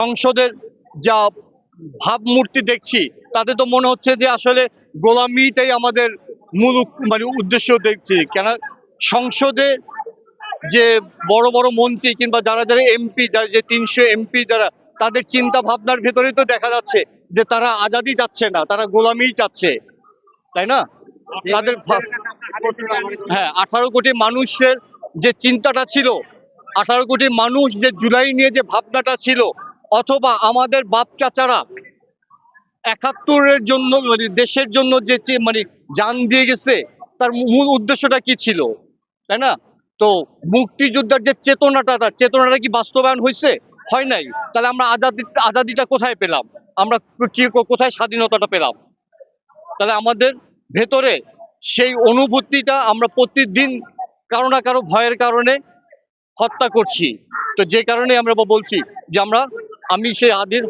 সংসদের যা ভাবমূর্তি দেখছি তাতে তো মনে হচ্ছে যে আসলে গোলামিটাই আমাদের মূল মানে উদ্দেশ্য দেখছি। কেন সংসদে যে বড় বড় মন্ত্রী কিংবা যারা যারা এমপি, যে ৩০০ এমপি যারা, তাদের চিন্তা ভাবনার ভেতরেই তো দেখা যাচ্ছে যে তারা আজাদি চাচ্ছে না, তারা গোলামিই চাচ্ছে, তাই না? তাদের হ্যাঁ, 18 কোটি মানুষের যে চিন্তাটা ছিল, 18 কোটি মানুষ যে জুলাই নিয়ে যে ভাবনাটা ছিল, অথবা আমাদের বাপ চাচারা ৭১-এর জন্য মানে দেশের জন্য যে মানে জান দিয়ে গেছে, তার মূল উদ্দেশ্যটা কি ছিল, তাই না? তো মুক্তিযোদ্ধার যে চেতনাটা, তার চেতনাটা কি বাস্তবায়ন হয়েছে? হয় নাই। তাহলে আমরা আজাদিটা কোথায় পেলাম? আমরা কি কোথায় স্বাধীনতাটা পেলাম? তাহলে আমাদের ভেতরে সেই অনুভূতিটা আমরা প্রতিদিন কারো না কারো ভয়ের কারণে হত্যা করছি। তো যে কারণে আমরা বলছি যে আমি সেই আদির